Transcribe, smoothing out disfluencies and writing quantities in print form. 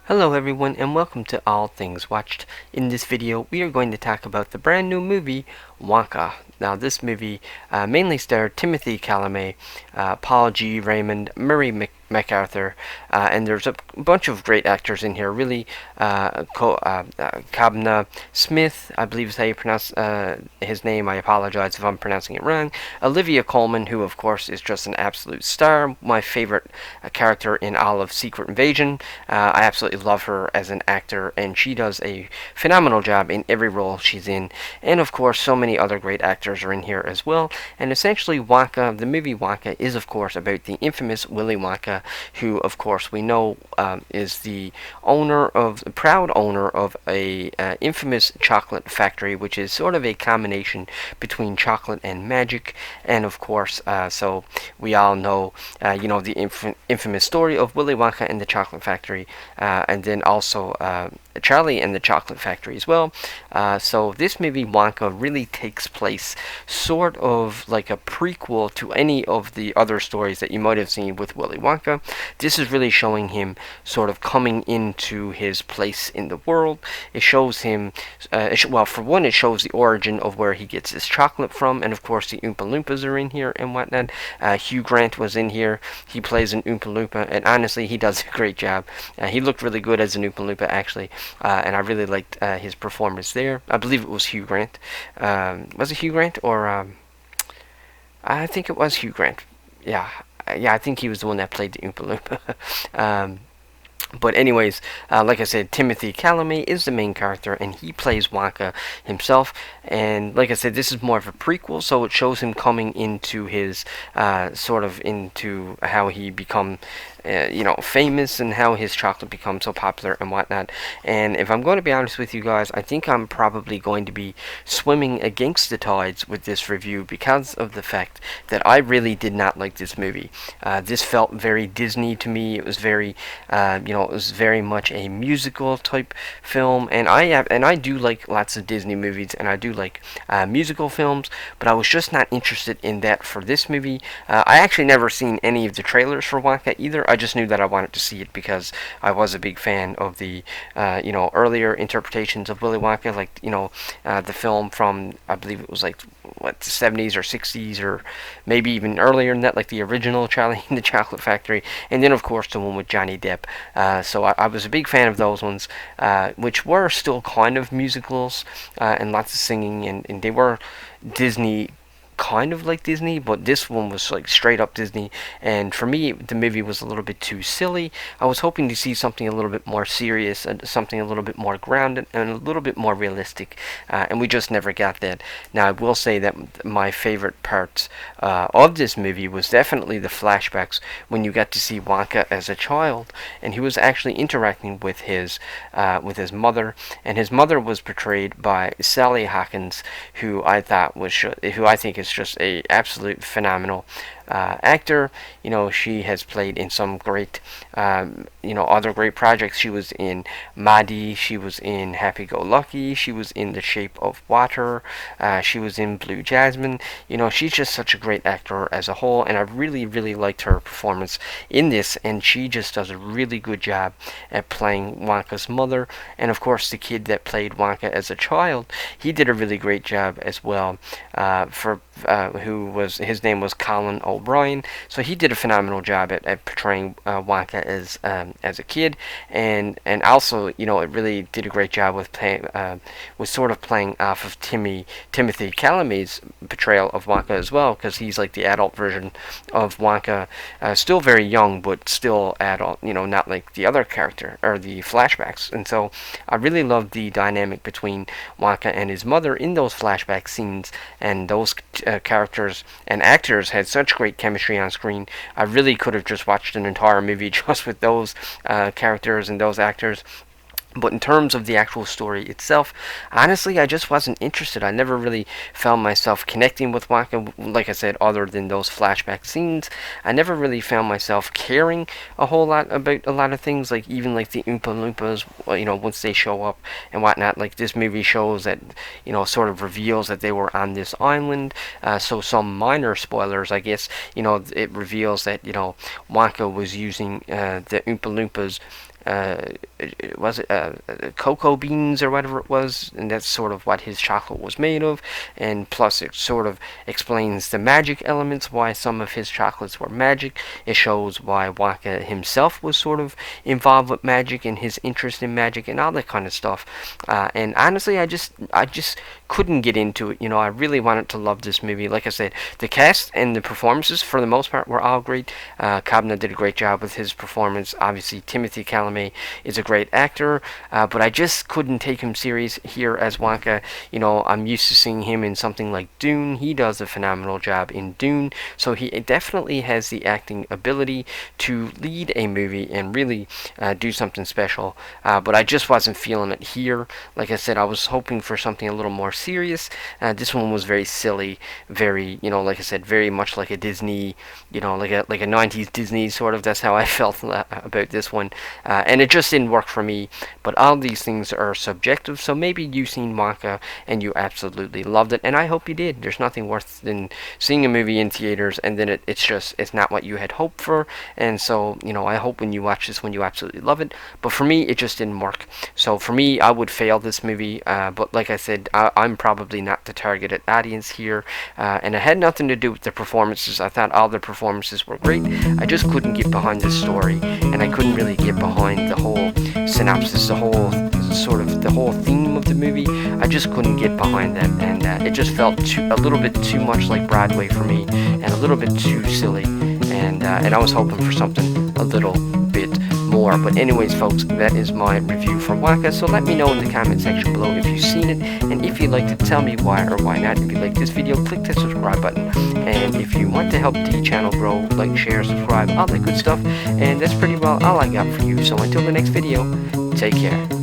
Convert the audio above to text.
Hello everyone and welcome to All Things Watched. In this video we are going to talk about the brand new movie Wonka. Now this movie mainly starred Timothy Chalamet, Paul G. Raymond, Murray MacArthur, and there's a bunch of great actors in here. Really, Kabna Smith, I believe is how you pronounce his name. I apologize if I'm pronouncing it wrong. Olivia Colman, who of course is just an absolute star, my favorite character in all of Secret Invasion. I absolutely love her as an actor, and she does a phenomenal job in every role she's in. And of course, so many other great actors are in here as well. And essentially, Wonka, the movie Wonka, is of course about the infamous Willy Wonka, who of course we know is the proud owner of a infamous chocolate factory, which is sort of a combination between chocolate and magic. And of course, so we all know, the infamous story of Willy Wonka and the Chocolate Factory, and then also Charlie and the Chocolate Factory as well. So this movie Wonka really takes place sort of like a prequel to any of the other stories that you might have seen with Willy Wonka. This is really showing him sort of coming into his place in the world. It shows him, well, for one, it shows the origin of where he gets his chocolate from, and of course the Oompa Loompas are in here and whatnot. Hugh Grant was in here. He plays an Oompa Loompa, and honestly, he does a great job. He looked really good as an Oompa Loompa, actually, and I really liked his performance there. I believe it was Hugh Grant. Was it Hugh Grant or I think it was Hugh Grant. Yeah, I think he was the one that played the Oompa Loompa. But anyways, like I said, Timothy Chalamet is the main character, and he plays Wonka himself. And like I said, this is more of a prequel, so it shows him coming into his sort of into how he become famous and how his chocolate becomes so popular and whatnot. And if I'm going to be honest with you guys, I think I'm probably going to be swimming against the tides with this review because of the fact that I really did not like this movie. This felt very Disney to me. It was very, it was very much a musical type film, and I do like lots of Disney movies, and I do like musical films, but I was just not interested in that for this movie. I actually never seen any of the trailers for Wonka either. I just knew that I wanted to see it because I was a big fan of the earlier interpretations of Willy Wonka, like the film from, I believe it was like the 70s or 60s or maybe even earlier than that, like the original Charlie and the Chocolate Factory, and then of course the one with Johnny Depp. So I was a big fan of those ones, which were still kind of musicals and lots of singing, and they were Disney, kind of like Disney, but this one was like straight up Disney, and for me the movie was a little bit too silly. I was hoping to see something a little bit more serious and something a little bit more grounded and a little bit more realistic, and we just never got that. Now I will say that my favorite parts of this movie was definitely the flashbacks when you got to see Wonka as a child, and he was actually interacting with his mother, and his mother was portrayed by Sally Hawkins, who I think is just a absolute phenomenal actor. She has played in some great, other great projects. She was in Maddie, she was in Happy Go Lucky, she was in The Shape of Water, she was in Blue Jasmine. She's just such a great actor as a whole, and I really, really liked her performance in this, and she just does a really good job at playing Wonka's mother. And of course, the kid that played Wonka as a child, he did a really great job as well. His name was Colin O'Brien, so he did a phenomenal job at portraying Wonka as a kid, and also it really did a great job with sort of playing off of Timothy Chalamet's portrayal of Wonka as well, because he's like the adult version of Wonka, still very young but still adult, not like the other character or the flashbacks. And so I really loved the dynamic between Wonka and his mother in those flashback scenes, and those characters and actors had such great chemistry on screen. I really could have just watched an entire movie just with those characters and those actors. But in terms of the actual story itself, honestly, I just wasn't interested. I never really found myself connecting with Wonka, like I said, other than those flashback scenes. I never really found myself caring a whole lot about a lot of things, like even like the Oompa Loompas, once they show up and whatnot. Like this movie shows that, sort of reveals that they were on this island. So some minor spoilers, I guess, it reveals that, Wonka was using the Oompa Loompas was it cocoa beans or whatever it was, and that's sort of what his chocolate was made of. And plus, it sort of explains the magic elements, why some of his chocolates were magic. It shows why Wonka himself was sort of involved with magic and his interest in magic and all that kind of stuff. And honestly, I just couldn't get into it. I really wanted to love this movie. Like I said, the cast and the performances for the most part were all great. Kobna did a great job with his performance. Obviously, Timothy Chalamet is a great actor, but I just couldn't take him serious here as Wonka. I'm used to seeing him in something like Dune. He does a phenomenal job in Dune, so he definitely has the acting ability to lead a movie and really do something special. But I just wasn't feeling it here. Like I said, I was hoping for something a little more serious. This one was very silly, very, like I said, very much like a Disney, like a 90s Disney sort of. That's how I felt about this one. And it just didn't work for me. But all these things are subjective, so maybe you've seen Wonka and you absolutely loved it, and I hope you did. There's nothing worse than seeing a movie in theaters and then it's not what you had hoped for. And so, I hope when you watch this one you absolutely love it. But for me, it just didn't work. So for me, I would fail this movie. But like I said, I'm probably not the targeted audience here. And it had nothing to do with the performances. I thought all the performances were great. I just couldn't get behind the story, and I couldn't really get behind the whole synopsis, the whole theme of the movie. I just couldn't get behind that, and it just felt a little bit too much like Broadway for me, and a little bit too silly. And I was hoping for something a little bit more. But anyways, folks, that is my review for Wonka. So let me know in the comment section below if you've seen it, and if you'd like to tell me why or why not. If you like this video, click that subscribe button. And if you want to help the channel grow, like, share, subscribe, all that good stuff. And that's pretty well all I got for you. So until the next video, take care.